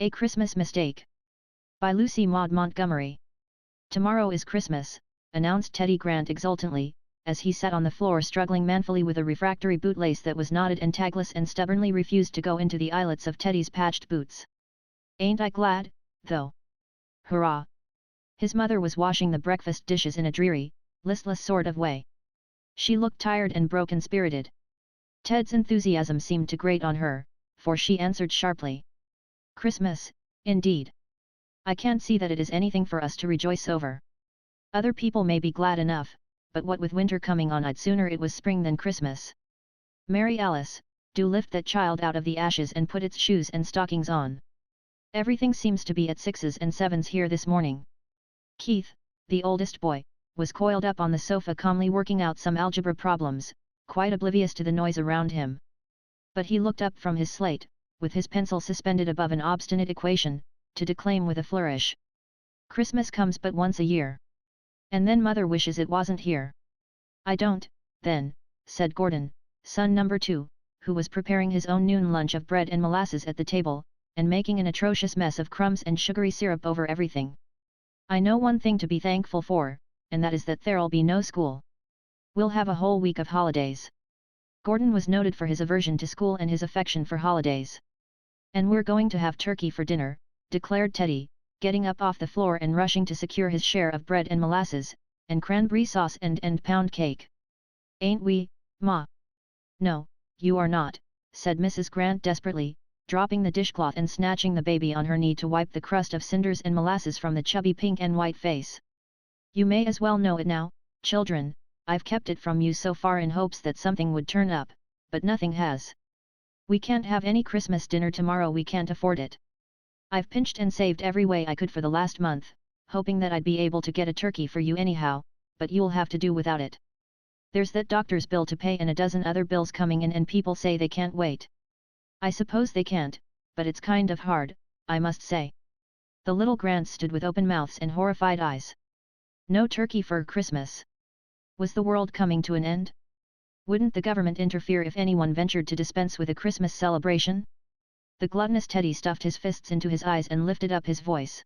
A Christmas Mistake. By Lucy Maud Montgomery. Tomorrow is Christmas, announced Teddy Grant exultantly, as he sat on the floor struggling manfully with a refractory bootlace that was knotted and tagless and stubbornly refused to go into the eyelets of Teddy's patched boots. Ain't I glad, though? Hurrah! His mother was washing the breakfast dishes in a dreary, listless sort of way. She looked tired and broken-spirited. Ted's enthusiasm seemed to grate on her, for she answered sharply. Christmas, indeed. I can't see that it is anything for us to rejoice over. Other people may be glad enough, but what with winter coming on, I'd sooner it was spring than Christmas. Mary Alice, do lift that child out of the ashes and put its shoes and stockings on. Everything seems to be at 6s and 7s here this morning. Keith, the oldest boy, was coiled up on the sofa calmly working out some algebra problems, quite oblivious to the noise around him. But he looked up from his slate, with his pencil suspended above an obstinate equation, to declaim with a flourish. Christmas comes but once a year. And then Mother wishes it wasn't here. I don't, then, said Gordon, son number 2, who was preparing his own noon lunch of bread and molasses at the table, and making an atrocious mess of crumbs and sugary syrup over everything. I know one thing to be thankful for, and that is that there'll be no school. We'll have a whole week of holidays. Gordon was noted for his aversion to school and his affection for holidays. And we're going to have turkey for dinner, declared Teddy, getting up off the floor and rushing to secure his share of bread and molasses, and cranberry sauce and pound cake. Ain't we, Ma? No, you are not, said Mrs. Grant desperately, dropping the dishcloth and snatching the baby on her knee to wipe the crust of cinders and molasses from the chubby pink and white face. You may as well know it now, children. I've kept it from you so far in hopes that something would turn up, but nothing has. We can't have any Christmas dinner tomorrow, we can't afford it. I've pinched and saved every way I could for the last month, hoping that I'd be able to get a turkey for you anyhow, but you'll have to do without it. There's that doctor's bill to pay and a dozen other bills coming in and people say they can't wait. I suppose they can't, but it's kind of hard, I must say. The little Grants stood with open mouths and horrified eyes. No turkey for Christmas. Was the world coming to an end? Wouldn't the government interfere if anyone ventured to dispense with a Christmas celebration? The gluttonous Teddy stuffed his fists into his eyes and lifted up his voice.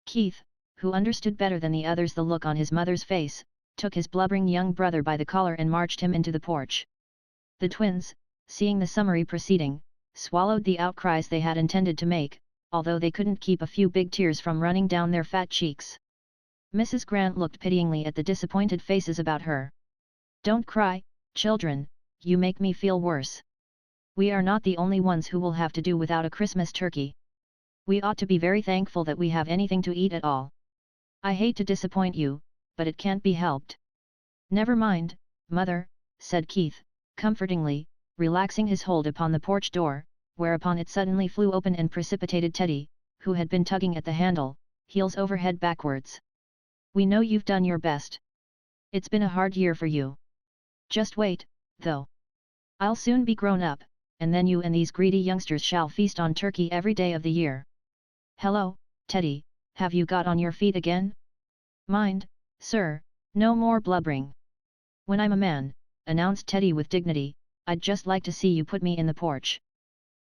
Keith, who understood better than the others the look on his mother's face, took his blubbering young brother by the collar and marched him into the porch. The twins, seeing the summary proceeding, swallowed the outcries they had intended to make, although they couldn't keep a few big tears from running down their fat cheeks. Mrs. Grant looked pityingly at the disappointed faces about her. Don't cry, children, you make me feel worse. We are not the only ones who will have to do without a Christmas turkey. We ought to be very thankful that we have anything to eat at all. I hate to disappoint you, but it can't be helped. Never mind, Mother, said Keith, comfortingly, relaxing his hold upon the porch door, whereupon it suddenly flew open and precipitated Teddy, who had been tugging at the handle, heels over head backwards. We know you've done your best. It's been a hard year for you. Just wait, though. I'll soon be grown up, and then you and these greedy youngsters shall feast on turkey every day of the year. Hello, Teddy, have you got on your feet again? Mind, sir, no more blubbering. When I'm a man, announced Teddy with dignity, I'd just like to see you put me in the porch.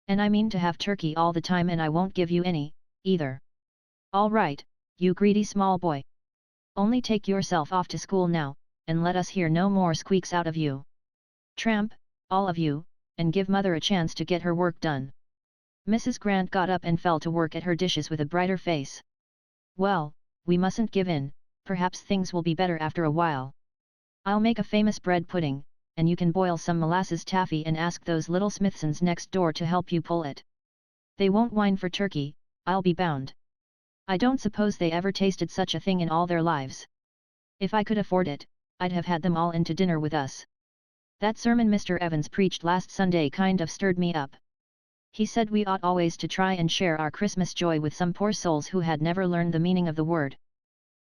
And I mean to have turkey all the time, and I won't give you any, either. All right, you greedy small boy. Only take yourself off to school now, and let us hear no more squeaks out of you. Tramp, all of you, and give Mother a chance to get her work done. Mrs. Grant got up and fell to work at her dishes with a brighter face. Well, we mustn't give in, perhaps things will be better after a while. I'll make a famous bread pudding, and you can boil some molasses taffy and ask those little Smithsons next door to help you pull it. They won't whine for turkey, I'll be bound. I don't suppose they ever tasted such a thing in all their lives. If I could afford it, I'd have had them all in to dinner with us. That sermon Mr. Evans preached last Sunday kind of stirred me up. He said we ought always to try and share our Christmas joy with some poor souls who had never learned the meaning of the word.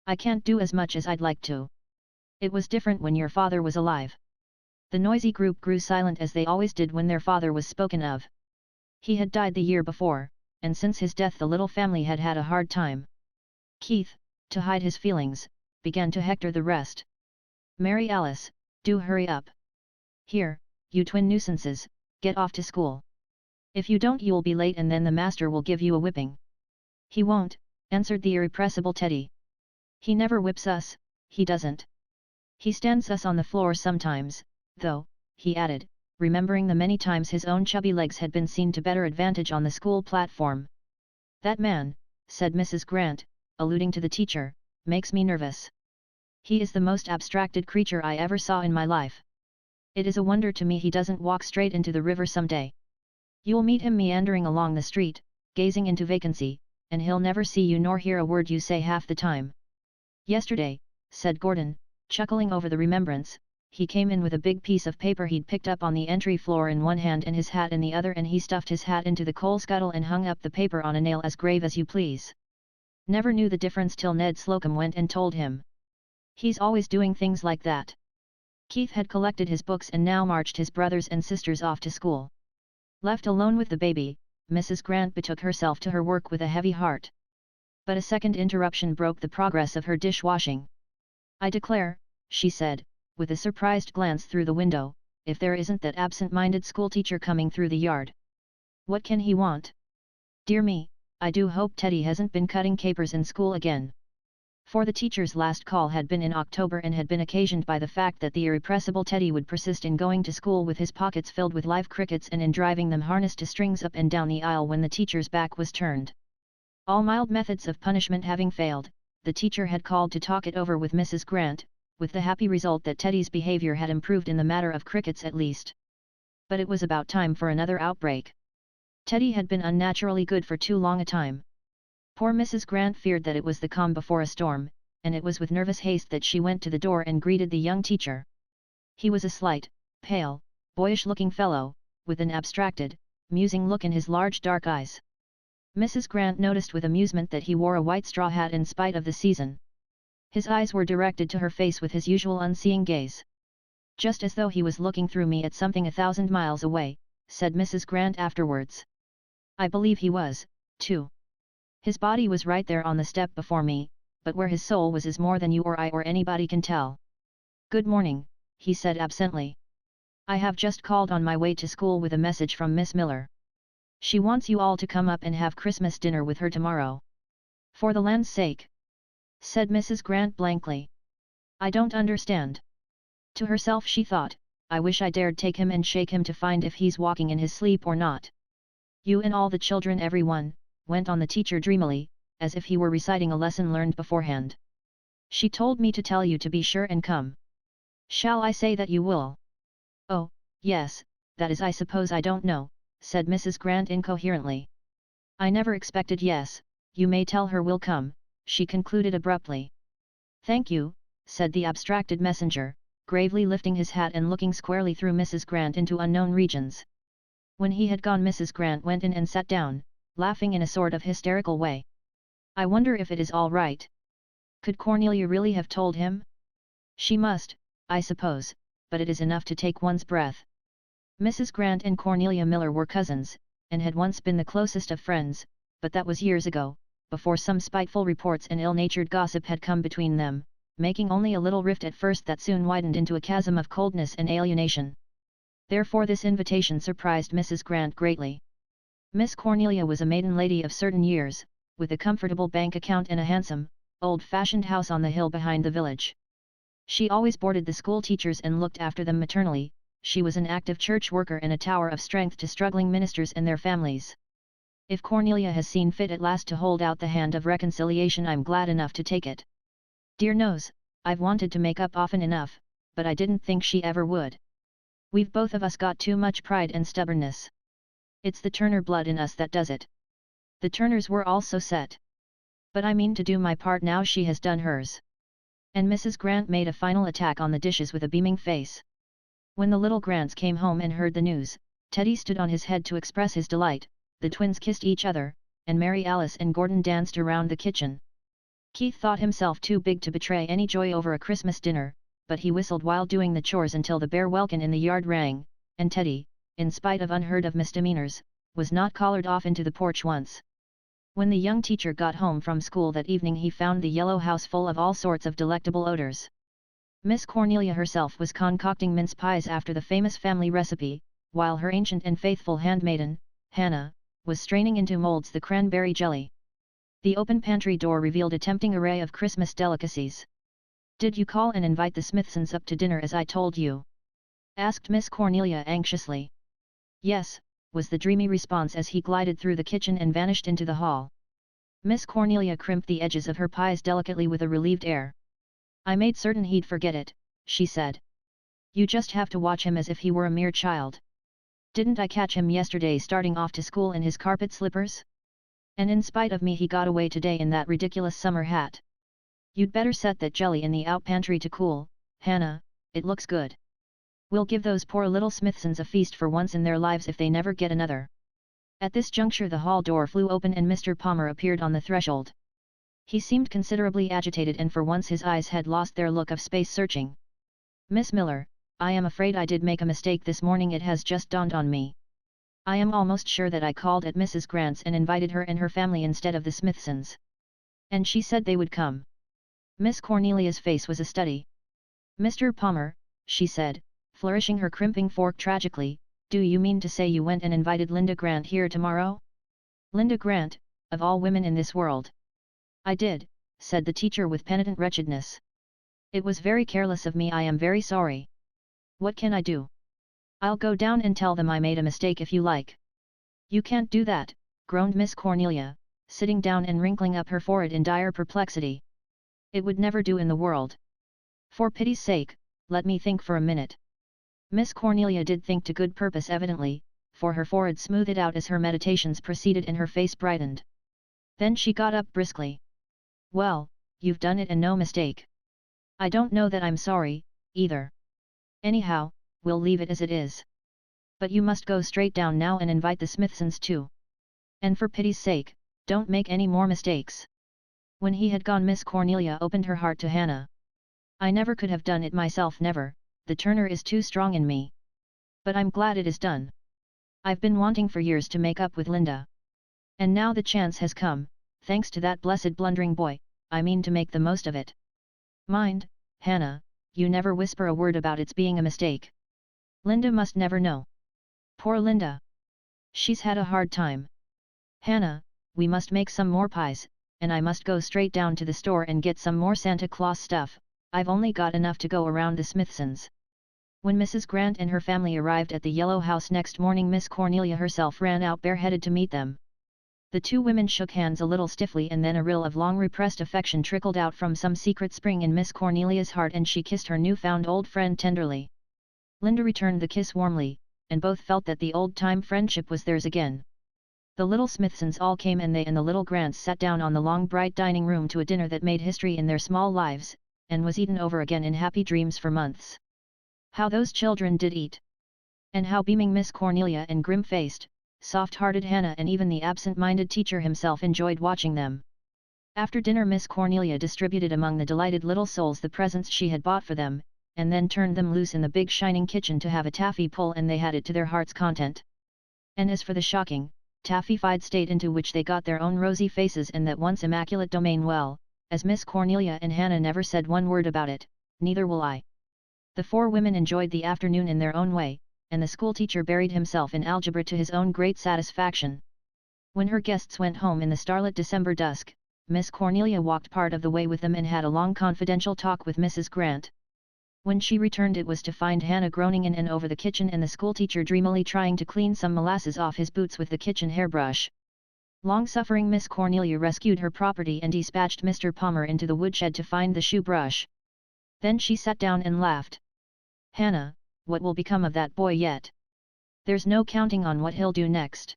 I can't do as much as I'd like to. It was different when your father was alive. The noisy group grew silent as they always did when their father was spoken of. He had died the year before, and since his death the little family had had a hard time. Keith, to hide his feelings, began to hector the rest. Mary Alice, do hurry up. Here, you twin nuisances, get off to school. If you don't you'll be late and then the master will give you a whipping. He won't, answered the irrepressible Teddy. He never whips us, he doesn't. He stands us on the floor sometimes, though, he added, remembering the many times his own chubby legs had been seen to better advantage on the school platform. That man, said Mrs. Grant, alluding to the teacher, makes me nervous. He is the most abstracted creature I ever saw in my life. It is a wonder to me he doesn't walk straight into the river someday. You'll meet him meandering along the street, gazing into vacancy, and he'll never see you nor hear a word you say half the time. Yesterday, said Gordon, chuckling over the remembrance, he came in with a big piece of paper he'd picked up on the entry floor in one hand and his hat in the other, and he stuffed his hat into the coal scuttle and hung up the paper on a nail as grave as you please. Never knew the difference till Ned Slocum went and told him. He's always doing things like that. Keith had collected his books and now marched his brothers and sisters off to school. Left alone with the baby, Mrs. Grant betook herself to her work with a heavy heart. But a second interruption broke the progress of her dishwashing. I declare, she said, with a surprised glance through the window, if there isn't that absent-minded schoolteacher coming through the yard. What can he want? Dear me, I do hope Teddy hasn't been cutting capers in school again. For the teacher's last call had been in October and had been occasioned by the fact that the irrepressible Teddy would persist in going to school with his pockets filled with live crickets and in driving them harnessed to strings up and down the aisle when the teacher's back was turned. All mild methods of punishment having failed, the teacher had called to talk it over with Mrs. Grant, with the happy result that Teddy's behavior had improved in the matter of crickets at least. But it was about time for another outbreak. Teddy had been unnaturally good for too long a time. Poor Mrs. Grant feared that it was the calm before a storm, and it was with nervous haste that she went to the door and greeted the young teacher. He was a slight, pale, boyish-looking fellow, with an abstracted, musing look in his large dark eyes. Mrs. Grant noticed with amusement that he wore a white straw hat in spite of the season. His eyes were directed to her face with his usual unseeing gaze. Just as though he was looking through me at something 1,000 miles away, said Mrs. Grant afterwards. I believe he was, too. His body was right there on the step before me, but where his soul was is more than you or I or anybody can tell. Good morning, he said absently. I have just called on my way to school with a message from Miss Miller. She wants you all to come up and have Christmas dinner with her tomorrow. For the land's sake, said Mrs. Grant blankly. I don't understand. To herself she thought, I wish I dared take him and shake him to find if he's walking in his sleep or not. You and all the children, everyone, went on the teacher dreamily, as if he were reciting a lesson learned beforehand. She told me to tell you to be sure and come. Shall I say that you will? Oh, yes, that is, I suppose I don't know, said Mrs. Grant incoherently. I never expected. Yes, you may tell her we'll come, she concluded abruptly. Thank you, said the abstracted messenger, gravely lifting his hat and looking squarely through Mrs. Grant into unknown regions. When he had gone, Mrs. Grant went in and sat down, laughing in a sort of hysterical way. I wonder if it is all right. Could Cornelia really have told him? She must, I suppose, but it is enough to take one's breath. Mrs. Grant and Cornelia Miller were cousins, and had once been the closest of friends, but that was years ago, before some spiteful reports and ill-natured gossip had come between them, making only a little rift at first that soon widened into a chasm of coldness and alienation. Therefore this invitation surprised Mrs. Grant greatly. Miss Cornelia was a maiden lady of certain years, with a comfortable bank account and a handsome, old-fashioned house on the hill behind the village. She always boarded the school teachers and looked after them maternally. She was an active church worker and a tower of strength to struggling ministers and their families. If Cornelia has seen fit at last to hold out the hand of reconciliation, I'm glad enough to take it. Dear knows, I've wanted to make up often enough, but I didn't think she ever would. We've both of us got too much pride and stubbornness. It's the Turner blood in us that does it. The Turners were all so set. But I mean to do my part now she has done hers. And Mrs. Grant made a final attack on the dishes with a beaming face. When the little Grants came home and heard the news, Teddy stood on his head to express his delight, the twins kissed each other, and Mary Alice and Gordon danced around the kitchen. Keith thought himself too big to betray any joy over a Christmas dinner, but he whistled while doing the chores until the bare welkin in the yard rang, and Teddy, in spite of unheard-of misdemeanors, was not collared off into the porch once. When the young teacher got home from school that evening, he found the yellow house full of all sorts of delectable odors. Miss Cornelia herself was concocting mince pies after the famous family recipe, while her ancient and faithful handmaiden, Hannah, was straining into molds the cranberry jelly. The open pantry door revealed a tempting array of Christmas delicacies. "Did you call and invite the Smithsons up to dinner as I told you?" asked Miss Cornelia anxiously. "Yes," was the dreamy response as he glided through the kitchen and vanished into the hall. Miss Cornelia crimped the edges of her pies delicately with a relieved air. "I made certain he'd forget it," she said. "You just have to watch him as if he were a mere child. Didn't I catch him yesterday starting off to school in his carpet slippers? And in spite of me he got away today in that ridiculous summer hat. You'd better set that jelly in the out pantry to cool, Hannah, it looks good. We'll give those poor little Smithsons a feast for once in their lives if they never get another." At this juncture the hall door flew open and Mr. Palmer appeared on the threshold. He seemed considerably agitated and for once his eyes had lost their look of space searching. "Miss Miller, I am afraid I did make a mistake this morning. It has just dawned on me. I am almost sure that I called at Mrs. Grant's and invited her and her family instead of the Smithsons. And she said they would come." Miss Cornelia's face was a study. "Mr. Palmer," she said, flourishing her crimping fork tragically, "do you mean to say you went and invited Linda Grant here tomorrow?" "Linda Grant, of all women in this world." "I did," said the teacher with penitent wretchedness. "It was very careless of me. I am very sorry. What can I do? I'll go down and tell them I made a mistake if you like." "You can't do that," groaned Miss Cornelia, sitting down and wrinkling up her forehead in dire perplexity. "It would never do in the world. For pity's sake, let me think for a minute." Miss Cornelia did think to good purpose evidently, for her forehead smoothed out as her meditations proceeded and her face brightened. Then she got up briskly. "Well, you've done it and no mistake. I don't know that I'm sorry, either. Anyhow, we'll leave it as it is. But you must go straight down now and invite the Smithsons too. And for pity's sake, don't make any more mistakes." When he had gone Miss Cornelia opened her heart to Hannah. "I never could have done it myself, never, the Turner is too strong in me. But I'm glad it is done. I've been wanting for years to make up with Linda. And now the chance has come, thanks to that blessed blundering boy. I mean to make the most of it. Mind, Hannah, you never whisper a word about its being a mistake. Linda must never know. Poor Linda. She's had a hard time. Hannah, we must make some more pies, and I must go straight down to the store and get some more Santa Claus stuff. I've only got enough to go around the Smithsons." When Mrs. Grant and her family arrived at the yellow house next morning, Miss Cornelia herself ran out bareheaded to meet them. The two women shook hands a little stiffly and then a rill of long repressed affection trickled out from some secret spring in Miss Cornelia's heart and she kissed her new-found old friend tenderly. Linda returned the kiss warmly, and both felt that the old-time friendship was theirs again. The little Smithsons all came and they and the little Grants sat down on the long bright dining room to a dinner that made history in their small lives, and was eaten over again in happy dreams for months. How those children did eat! And how beaming Miss Cornelia and grim-faced, soft-hearted Hannah and even the absent-minded teacher himself enjoyed watching them. After dinner Miss Cornelia distributed among the delighted little souls the presents she had bought for them, and then turned them loose in the big shining kitchen to have a taffy pull, and they had it to their heart's content. And as for the shocking, taffy-fied state into which they got their own rosy faces and that once immaculate domain, well, as Miss Cornelia and Hannah never said one word about it, neither will I. The four women enjoyed the afternoon in their own way, and the schoolteacher buried himself in algebra to his own great satisfaction. When her guests went home in the starlit December dusk, Miss Cornelia walked part of the way with them and had a long confidential talk with Mrs. Grant. When she returned it was to find Hannah groaning in and over the kitchen and the schoolteacher dreamily trying to clean some molasses off his boots with the kitchen hairbrush. Long-suffering Miss Cornelia rescued her property and dispatched Mr. Palmer into the woodshed to find the shoe brush. Then she sat down and laughed. "Hannah, what will become of that boy yet? There's no counting on what he'll do next.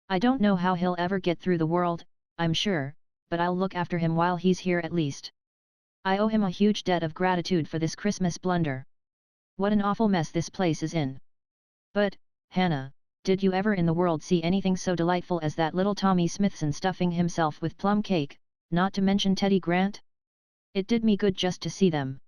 I don't know how he'll ever get through the world, I'm sure, but I'll look after him while he's here at least. I owe him a huge debt of gratitude for this Christmas blunder. What an awful mess this place is in. But, Hannah, did you ever in the world see anything so delightful as that little Tommy Smithson stuffing himself with plum cake, not to mention Teddy Grant? It did me good just to see them."